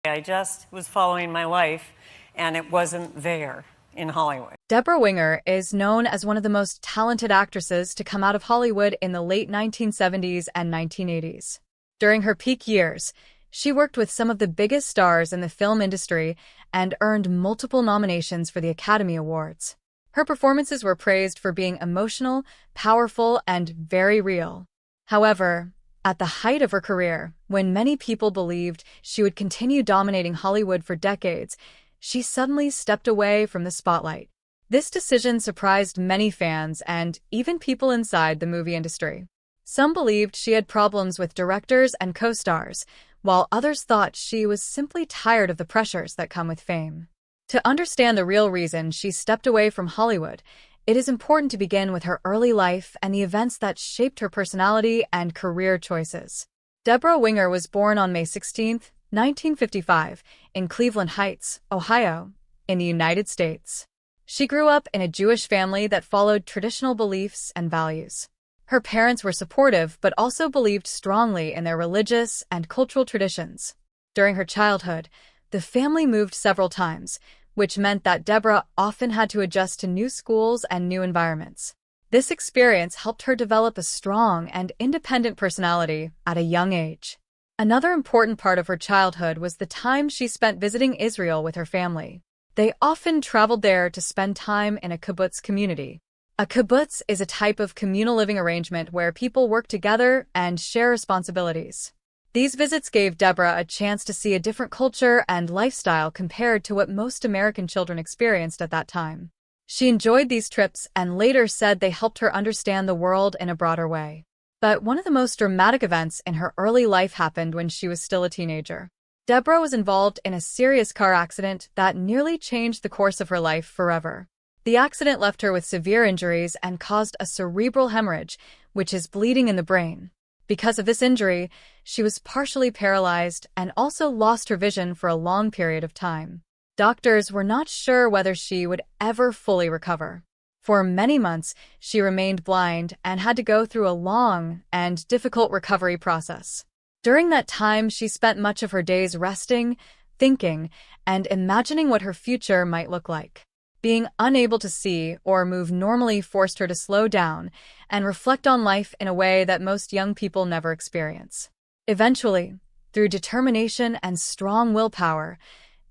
I just was following my life, and it wasn't there in Hollywood. Debra Winger is known as one of the most talented actresses to come out of Hollywood in the late 1970s and 1980s. During her peak years, she worked with some of the biggest stars in the film industry and earned multiple nominations for the Academy Awards. Her performances were praised for being emotional, powerful, and very real. However, at the height of her career, when many people believed she would continue dominating Hollywood for decades, she suddenly stepped away from the spotlight. This decision surprised many fans and even people inside the movie industry. Some believed she had problems with directors and co-stars, while others thought she was simply tired of the pressures that come with fame. To understand the real reason she stepped away from Hollywood, it is important to begin with her early life and the events that shaped her personality and career choices. Debra Winger was born on May 16, 1955, in Cleveland Heights, Ohio, in the United States. She grew up in a Jewish family that followed traditional beliefs and values. Her parents were supportive but also believed strongly in their religious and cultural traditions. During her childhood, the family moved several times, which meant that Debra often had to adjust to new schools and new environments. This experience helped her develop a strong and independent personality at a young age. Another important part of her childhood was the time she spent visiting Israel with her family. They often traveled there to spend time in a kibbutz community. A kibbutz is a type of communal living arrangement where people work together and share responsibilities. These visits gave Debra a chance to see a different culture and lifestyle compared to what most American children experienced at that time. She enjoyed these trips and later said they helped her understand the world in a broader way. But one of the most dramatic events in her early life happened when she was still a teenager. Debra was involved in a serious car accident that nearly changed the course of her life forever. The accident left her with severe injuries and caused a cerebral hemorrhage, which is bleeding in the brain. Because of this injury, she was partially paralyzed and also lost her vision for a long period of time. Doctors were not sure whether she would ever fully recover. For many months, she remained blind and had to go through a long and difficult recovery process. During that time, she spent much of her days resting, thinking, and imagining what her future might look like. Being unable to see or move normally forced her to slow down and reflect on life in a way that most young people never experience. Eventually, through determination and strong willpower,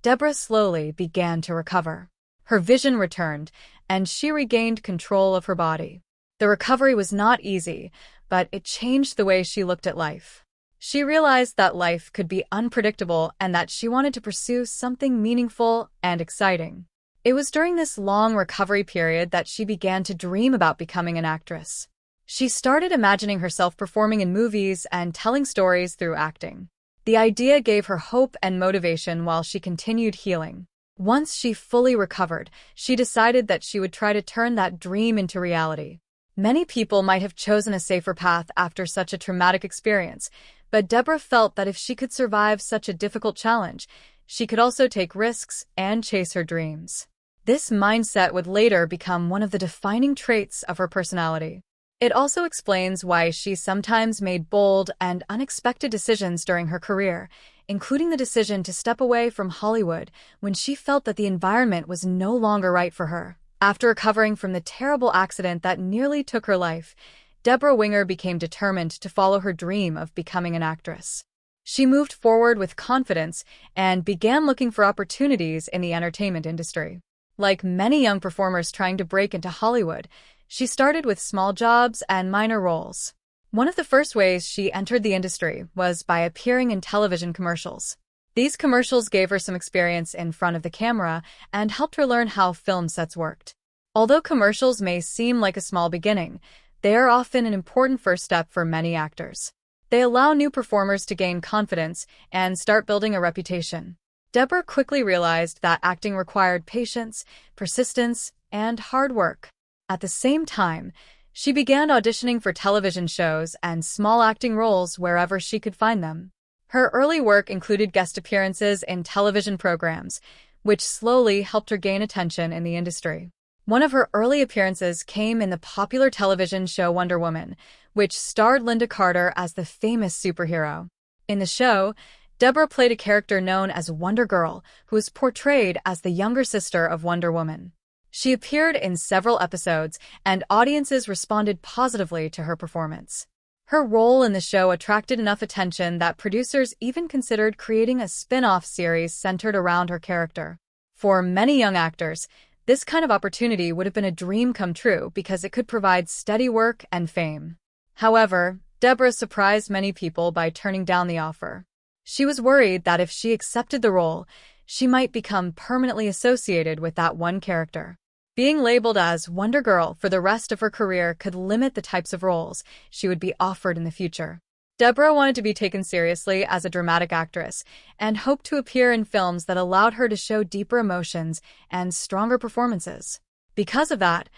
Debra slowly began to recover. Her vision returned, and she regained control of her body. The recovery was not easy, but it changed the way she looked at life. She realized that life could be unpredictable and that she wanted to pursue something meaningful and exciting. It was during this long recovery period that she began to dream about becoming an actress. She started imagining herself performing in movies and telling stories through acting. The idea gave her hope and motivation while she continued healing. Once she fully recovered, she decided that she would try to turn that dream into reality. Many people might have chosen a safer path after such a traumatic experience, but Debra felt that if she could survive such a difficult challenge, she could also take risks and chase her dreams. This mindset would later become one of the defining traits of her personality. It also explains why she sometimes made bold and unexpected decisions during her career, including the decision to step away from Hollywood when she felt that the environment was no longer right for her. After recovering from the terrible accident that nearly took her life, Debra Winger became determined to follow her dream of becoming an actress. She moved forward with confidence and began looking for opportunities in the entertainment industry. Like many young performers trying to break into Hollywood, she started with small jobs and minor roles. One of the first ways she entered the industry was by appearing in television commercials. These commercials gave her some experience in front of the camera and helped her learn how film sets worked. Although commercials may seem like a small beginning, they are often an important first step for many actors. They allow new performers to gain confidence and start building a reputation. Debra quickly realized that acting required patience, persistence, and hard work. At the same time, she began auditioning for television shows and small acting roles wherever she could find them. Her early work included guest appearances in television programs, which slowly helped her gain attention in the industry. One of her early appearances came in the popular television show Wonder Woman, which starred Linda Carter as the famous superhero. In the show, Debra played a character known as Wonder Girl, who was portrayed as the younger sister of Wonder Woman. She appeared in several episodes, and audiences responded positively to her performance. Her role in the show attracted enough attention that producers even considered creating a spin-off series centered around her character. For many young actors, this kind of opportunity would have been a dream come true because it could provide steady work and fame. However, Debra surprised many people by turning down the offer. She was worried that if she accepted the role, she might become permanently associated with that one character. Being labeled as Wonder Girl for the rest of her career could limit the types of roles she would be offered in the future. Debra wanted to be taken seriously as a dramatic actress and hoped to appear in films that allowed her to show deeper emotions and stronger performances. Because of that,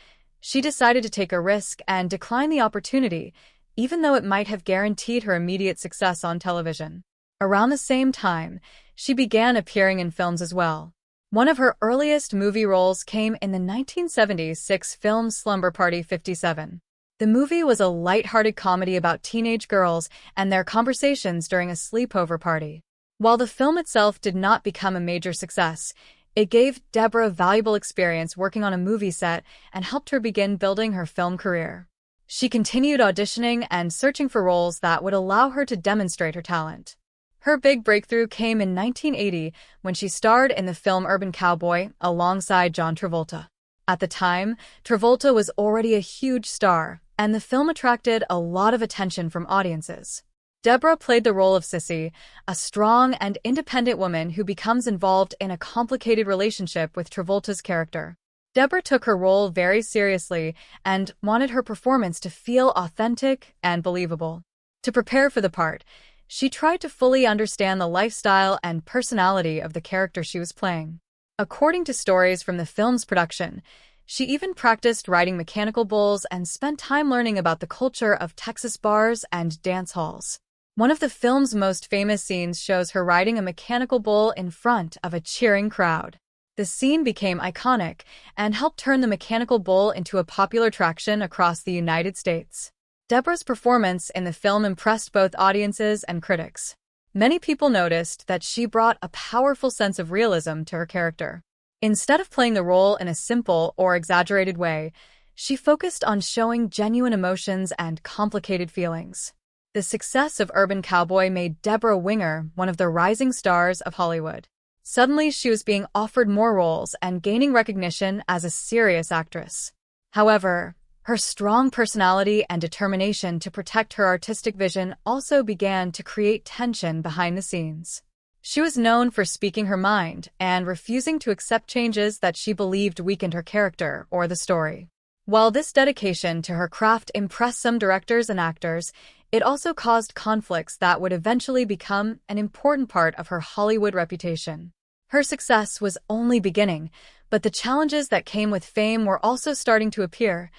she decided to take a risk and decline the opportunity, even though it might have guaranteed her immediate success on television. Around the same time, she began appearing in films as well. One of her earliest movie roles came in the 1976 film Slumber Party 57. The movie was a light-hearted comedy about teenage girls and their conversations during a sleepover party. While the film itself did not become a major success, it gave Debra valuable experience working on a movie set and helped her begin building her film career. She continued auditioning and searching for roles that would allow her to demonstrate her talent. Her big breakthrough came in 1980 when she starred in the film Urban Cowboy alongside John Travolta. At the time, Travolta was already a huge star, and the film attracted a lot of attention from audiences. Debra played the role of Sissy, a strong and independent woman who becomes involved in a complicated relationship with Travolta's character. Debra took her role very seriously and wanted her performance to feel authentic and believable. To prepare for the part, she tried to fully understand the lifestyle and personality of the character she was playing. According to stories from the film's production, she even practiced riding mechanical bulls and spent time learning about the culture of Texas bars and dance halls. One of the film's most famous scenes shows her riding a mechanical bull in front of a cheering crowd. The scene became iconic and helped turn the mechanical bull into a popular attraction across the United States. Debra's performance in the film impressed both audiences and critics. Many people noticed that she brought a powerful sense of realism to her character. Instead of playing the role in a simple or exaggerated way, she focused on showing genuine emotions and complicated feelings. The success of Urban Cowboy made Debra Winger one of the rising stars of Hollywood. Suddenly, she was being offered more roles and gaining recognition as a serious actress. However, her strong personality and determination to protect her artistic vision also began to create tension behind the scenes. She was known for speaking her mind and refusing to accept changes that she believed weakened her character or the story. While this dedication to her craft impressed some directors and actors, it also caused conflicts that would eventually become an important part of her Hollywood reputation. Her success was only beginning, but the challenges that came with fame were also starting to appear.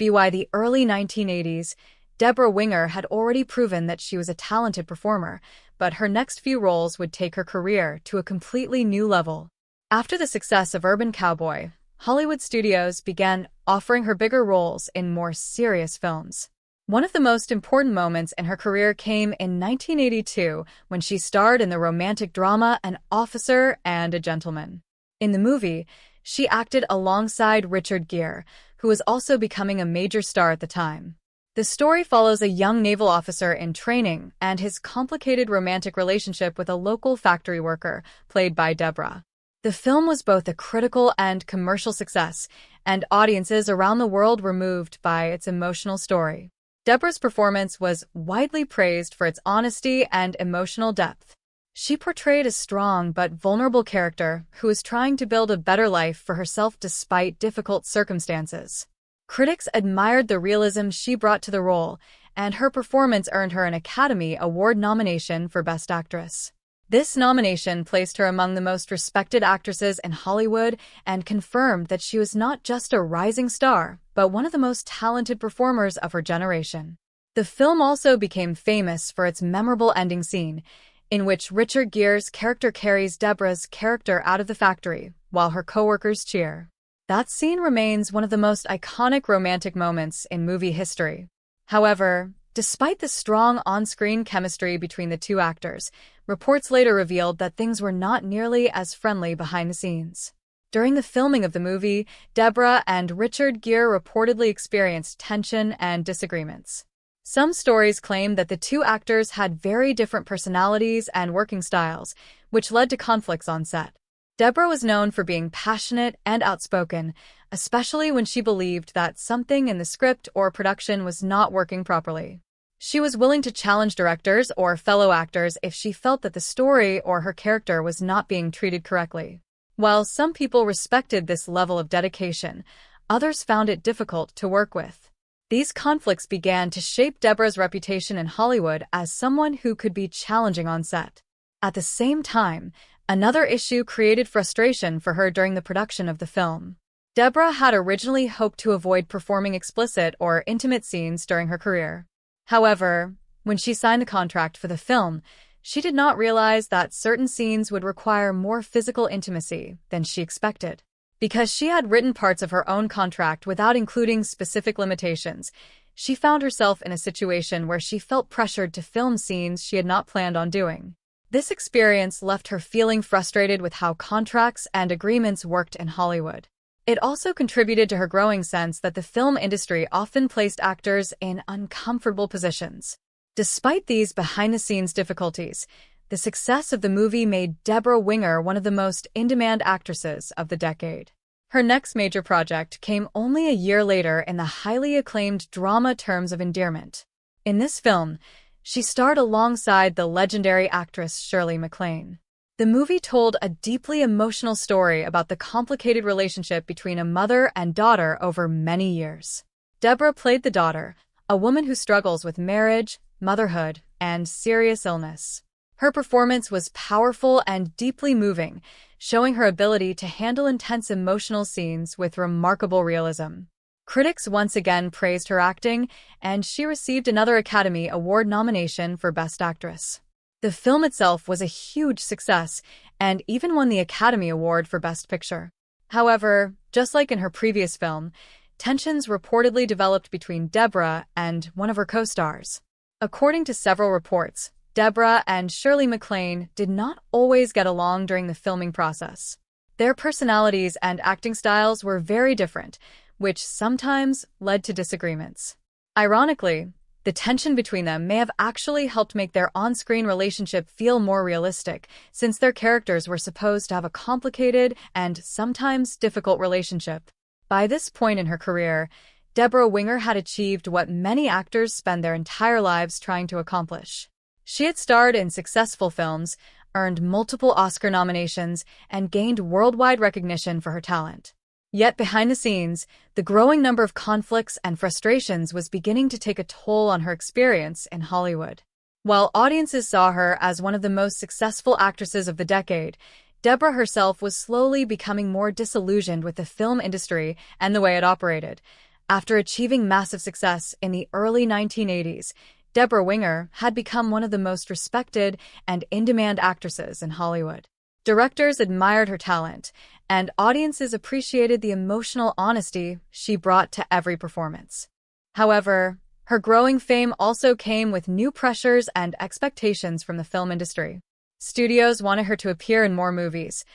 By the early 1980s, Debra Winger had already proven that she was a talented performer, but her next few roles would take her career to a completely new level. After the success of Urban Cowboy, Hollywood studios began offering her bigger roles in more serious films. One of the most important moments in her career came in 1982 when she starred in the romantic drama An Officer and a Gentleman. In the movie, she acted alongside Richard Gere, who was also becoming a major star at the time. The story follows a young naval officer in training and his complicated romantic relationship with a local factory worker, played by Debra. The film was both a critical and commercial success, and audiences around the world were moved by its emotional story. Debra's performance was widely praised for its honesty and emotional depth. She portrayed a strong but vulnerable character who was trying to build a better life for herself despite difficult circumstances. Critics admired the realism she brought to the role, and her performance earned her an Academy Award nomination for Best Actress. This nomination placed her among the most respected actresses in Hollywood and confirmed that she was not just a rising star, but one of the most talented performers of her generation. The film also became famous for its memorable ending scene, in which Richard Gere's character carries Debra's character out of the factory, while her coworkers cheer. That scene remains one of the most iconic romantic moments in movie history. However, Despite the strong on-screen chemistry between the two actors, reports later revealed that things were not nearly as friendly behind the scenes. During the filming of the movie, Debra and Richard Gere reportedly experienced tension and disagreements. Some stories claim that the two actors had very different personalities and working styles, which led to conflicts on set. Debra was known for being passionate and outspoken, especially when she believed that something in the script or production was not working properly. She was willing to challenge directors or fellow actors if she felt that the story or her character was not being treated correctly. While some people respected this level of dedication, others found it difficult to work with. These conflicts began to shape Debra's reputation in Hollywood as someone who could be challenging on set. At the same time, another issue created frustration for her during the production of the film. Debra had originally hoped to avoid performing explicit or intimate scenes during her career. However, when she signed the contract for the film, she did not realize that certain scenes would require more physical intimacy than she expected. Because she had written parts of her own contract without including specific limitations, she found herself in a situation where she felt pressured to film scenes she had not planned on doing. This experience left her feeling frustrated with how contracts and agreements worked in Hollywood. It also contributed to her growing sense that the film industry often placed actors in uncomfortable positions. Despite these behind-the-scenes difficulties, the success of the movie made Debra Winger one of the most in-demand actresses of the decade. Her next major project came only a year later in the highly acclaimed drama Terms of Endearment. In this film, she starred alongside the legendary actress Shirley MacLaine. The movie told a deeply emotional story about the complicated relationship between a mother and daughter over many years. Debra played the daughter, a woman who struggles with marriage, motherhood, and serious illness. Her performance was powerful and deeply moving, showing her ability to handle intense emotional scenes with remarkable realism. Critics once again praised her acting, and she received another Academy Award nomination for Best Actress. The film itself was a huge success and even won the Academy Award for Best Picture. However, just like in her previous film, tensions reportedly developed between Debra and one of her co-stars. According to several reports, Debra and Shirley MacLaine did not always get along during the filming process. Their personalities and acting styles were very different, which sometimes led to disagreements. Ironically, the tension between them may have actually helped make their on-screen relationship feel more realistic, since their characters were supposed to have a complicated and sometimes difficult relationship. By this point in her career, Debra Winger had achieved what many actors spend their entire lives trying to accomplish. She had starred in successful films, earned multiple Oscar nominations, and gained worldwide recognition for her talent. Yet behind the scenes, the growing number of conflicts and frustrations was beginning to take a toll on her experience in Hollywood. While audiences saw her as one of the most successful actresses of the decade, Debra herself was slowly becoming more disillusioned with the film industry and the way it operated. After achieving massive success in the early 1980s, Debra Winger had become one of the most respected and in-demand actresses in Hollywood. Directors admired her talent, and audiences appreciated the emotional honesty she brought to every performance. However, her growing fame also came with new pressures and expectations from the film industry. Studios wanted her to appear in more movies,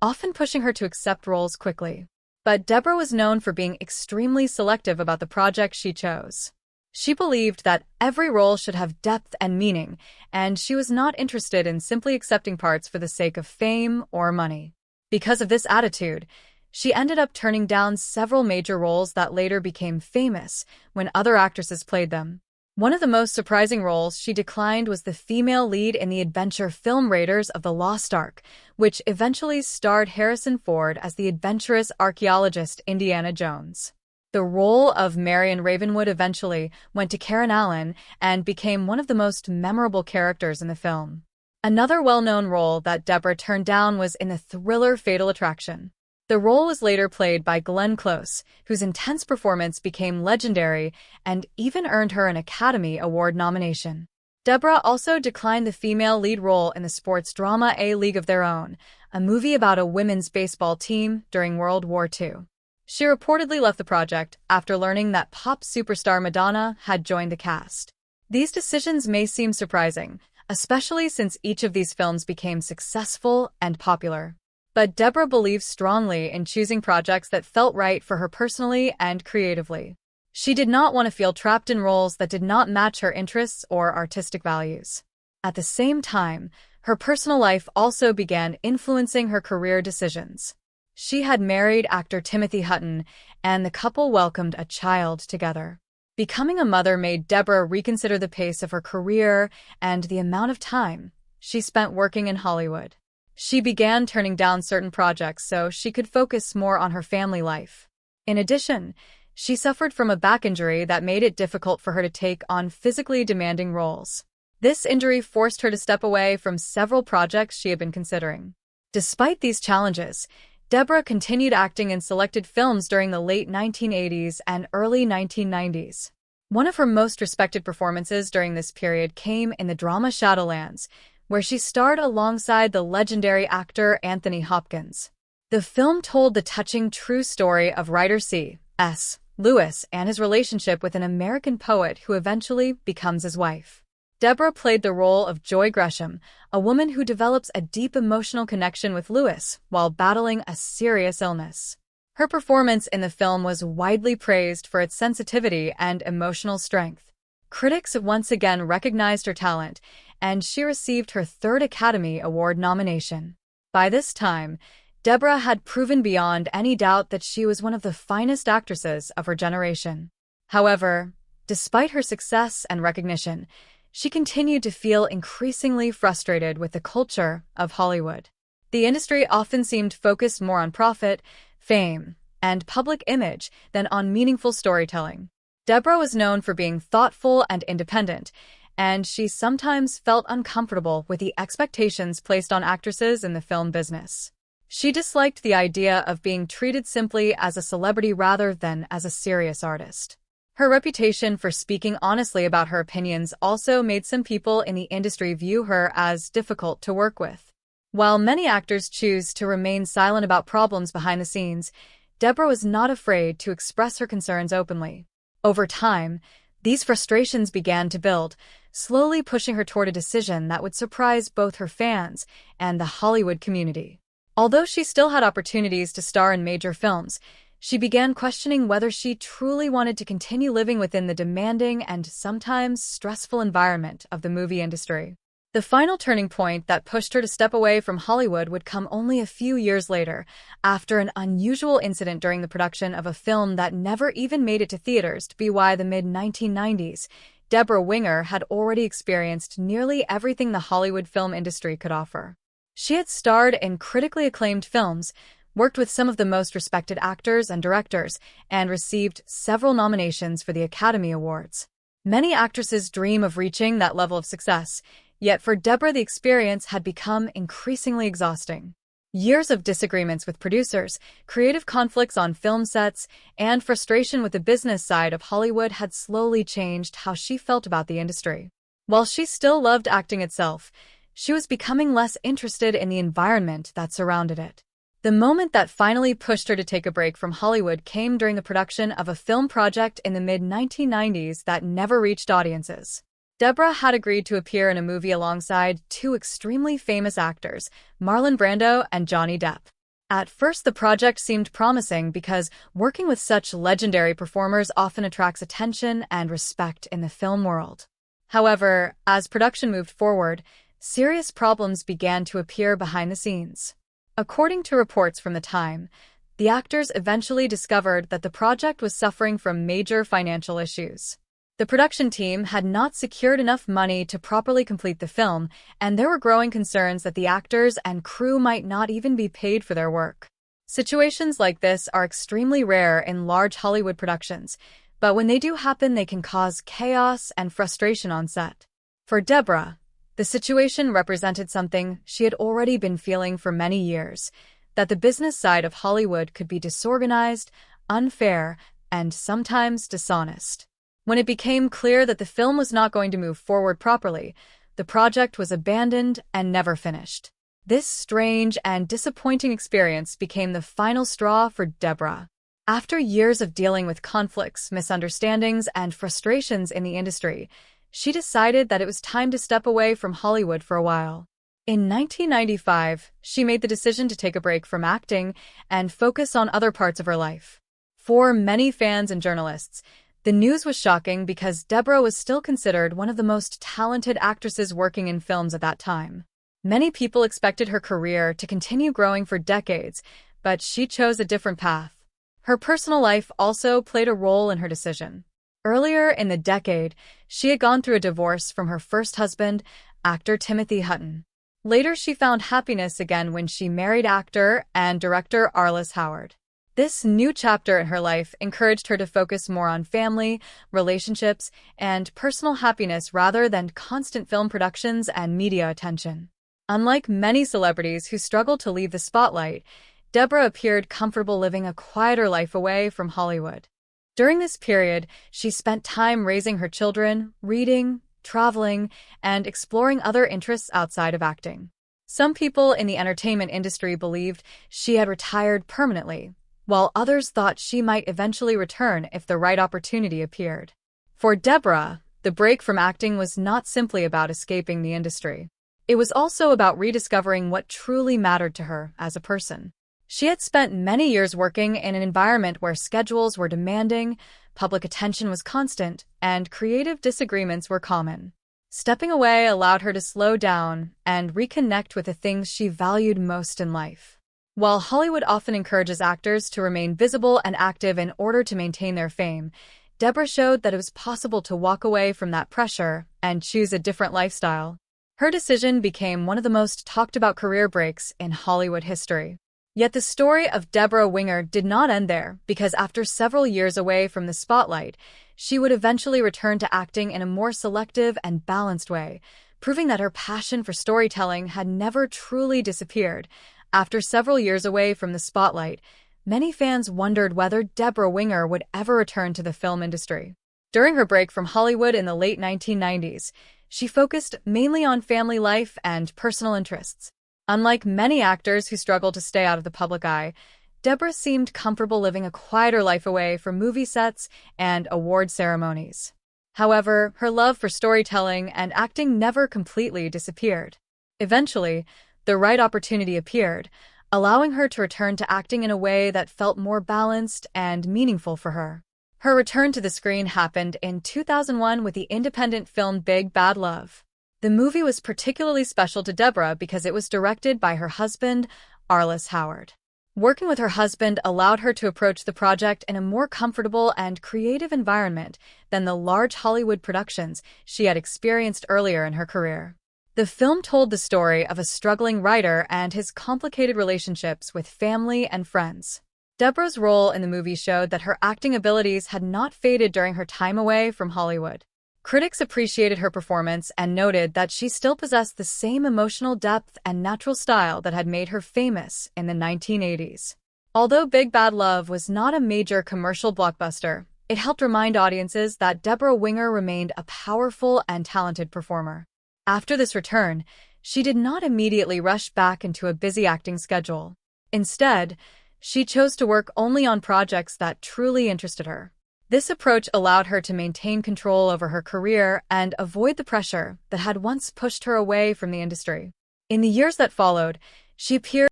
often pushing her to accept roles quickly. But Debra was known for being extremely selective about the projects she chose. She believed that every role should have depth and meaning, and she was not interested in simply accepting parts for the sake of fame or money. Because of this attitude, she ended up turning down several major roles that later became famous when other actresses played them. One of the most surprising roles she declined was the female lead in the adventure film Raiders of the Lost Ark, which eventually starred Harrison Ford as the adventurous archaeologist Indiana Jones. The role of Marion Ravenwood eventually went to Karen Allen and became one of the most memorable characters in the film. Another well-known role that Debra turned down was in the thriller Fatal Attraction. The role was later played by Glenn Close, whose intense performance became legendary and even earned her an Academy Award nomination. Debra also declined the female lead role in the sports drama A League of Their Own, a movie about a women's baseball team during World War II. She reportedly left the project after learning that pop superstar Madonna had joined the cast. These decisions may seem surprising, especially since each of these films became successful and popular. But Debra believes strongly in choosing projects that felt right for her personally and creatively. She did not want to feel trapped in roles that did not match her interests or artistic values. At the same time, her personal life also began influencing her career decisions. She had married actor Timothy Hutton, and the couple welcomed a child together. Becoming a mother made Debra reconsider the pace of her career and the amount of time she spent working in Hollywood. She began turning down certain projects so she could focus more on her family life. In addition, she suffered from a back injury that made it difficult for her to take on physically demanding roles. This injury forced her to step away from several projects she had been considering. Despite these challenges, Debra continued acting in selected films during the late 1980s and early 1990s. One of her most respected performances during this period came in the drama Shadowlands, where she starred alongside the legendary actor Anthony Hopkins. The film told the touching true story of writer C.S. Lewis and his relationship with an American poet who eventually becomes his wife. Debra played the role of Joy Gresham, a woman who develops a deep emotional connection with Lewis while battling a serious illness. Her performance in the film was widely praised for its sensitivity and emotional strength. Critics once again recognized her talent, and she received her third Academy Award nomination. By this time, Debra had proven beyond any doubt that she was one of the finest actresses of her generation. However, despite her success and recognition, she continued to feel increasingly frustrated with the culture of Hollywood. The industry often seemed focused more on profit, fame, and public image than on meaningful storytelling. Debra was known for being thoughtful and independent, and she sometimes felt uncomfortable with the expectations placed on actresses in the film business. She disliked the idea of being treated simply as a celebrity rather than as a serious artist. Her reputation for speaking honestly about her opinions also made some people in the industry view her as difficult to work with. While many actors choose to remain silent about problems behind the scenes, Debra was not afraid to express her concerns openly. Over time, these frustrations began to build, slowly pushing her toward a decision that would surprise both her fans and the Hollywood community. Although she still had opportunities to star in major films, she began questioning whether she truly wanted to continue living within the demanding and sometimes stressful environment of the movie industry. The final turning point that pushed her to step away from Hollywood would come only a few years later, after an unusual incident during the production of a film that never even made it to theaters. By the mid-1990s, Debra Winger had already experienced nearly everything the Hollywood film industry could offer. She had starred in critically acclaimed films, worked with some of the most respected actors and directors, and received several nominations for the Academy Awards. Many actresses dream of reaching that level of success, yet for Debra the experience had become increasingly exhausting. Years of disagreements with producers, creative conflicts on film sets, and frustration with the business side of Hollywood had slowly changed how she felt about the industry. While she still loved acting itself, she was becoming less interested in the environment that surrounded it. The moment that finally pushed her to take a break from Hollywood came during the production of a film project in the mid-1990s that never reached audiences. Debra had agreed to appear in a movie alongside two extremely famous actors, Marlon Brando and Johnny Depp. At first, the project seemed promising because working with such legendary performers often attracts attention and respect in the film world. However, as production moved forward, serious problems began to appear behind the scenes. According to reports from the time, the actors eventually discovered that the project was suffering from major financial issues. The production team had not secured enough money to properly complete the film, and there were growing concerns that the actors and crew might not even be paid for their work. Situations like this are extremely rare in large Hollywood productions, but when they do happen, they can cause chaos and frustration on set. For Debra, the situation represented something she had already been feeling for many years, that the business side of Hollywood could be disorganized, unfair, and sometimes dishonest. When it became clear that the film was not going to move forward properly, the project was abandoned and never finished. This strange and disappointing experience became the final straw for Debra. After years of dealing with conflicts, misunderstandings, and frustrations in the industry, she decided that it was time to step away from Hollywood for a while. In 1995, she made the decision to take a break from acting and focus on other parts of her life. For many fans and journalists, the news was shocking because Debra was still considered one of the most talented actresses working in films at that time. Many people expected her career to continue growing for decades, but she chose a different path. Her personal life also played a role in her decision. Earlier in the decade, she had gone through a divorce from her first husband, actor Timothy Hutton. Later, she found happiness again when she married actor and director Arliss Howard. This new chapter in her life encouraged her to focus more on family, relationships, and personal happiness rather than constant film productions and media attention. Unlike many celebrities who struggle to leave the spotlight, Debra appeared comfortable living a quieter life away from Hollywood. During this period, she spent time raising her children, reading, traveling, and exploring other interests outside of acting. Some people in the entertainment industry believed she had retired permanently, while others thought she might eventually return if the right opportunity appeared. For Debra, the break from acting was not simply about escaping the industry. It was also about rediscovering what truly mattered to her as a person. She had spent many years working in an environment where schedules were demanding, public attention was constant, and creative disagreements were common. Stepping away allowed her to slow down and reconnect with the things she valued most in life. While Hollywood often encourages actors to remain visible and active in order to maintain their fame, Debra showed that it was possible to walk away from that pressure and choose a different lifestyle. Her decision became one of the most talked about career breaks in Hollywood history. Yet the story of Debra Winger did not end there, because after several years away from the spotlight, she would eventually return to acting in a more selective and balanced way, proving that her passion for storytelling had never truly disappeared. After several years away from the spotlight, many fans wondered whether Debra Winger would ever return to the film industry. During her break from Hollywood in the late 1990s, she focused mainly on family life and personal interests. Unlike many actors who struggle to stay out of the public eye, Debra seemed comfortable living a quieter life away from movie sets and award ceremonies. However, her love for storytelling and acting never completely disappeared. Eventually, the right opportunity appeared, allowing her to return to acting in a way that felt more balanced and meaningful for her. Her return to the screen happened in 2001 with the independent film Big Bad Love. The movie was particularly special to Debra because it was directed by her husband, Arliss Howard. Working with her husband allowed her to approach the project in a more comfortable and creative environment than the large Hollywood productions she had experienced earlier in her career. The film told the story of a struggling writer and his complicated relationships with family and friends. Debra's role in the movie showed that her acting abilities had not faded during her time away from Hollywood. Critics appreciated her performance and noted that she still possessed the same emotional depth and natural style that had made her famous in the 1980s. Although Big Bad Love was not a major commercial blockbuster, it helped remind audiences that Debra Winger remained a powerful and talented performer. After this return, she did not immediately rush back into a busy acting schedule. Instead, she chose to work only on projects that truly interested her. This approach allowed her to maintain control over her career and avoid the pressure that had once pushed her away from the industry. In the years that followed, she appeared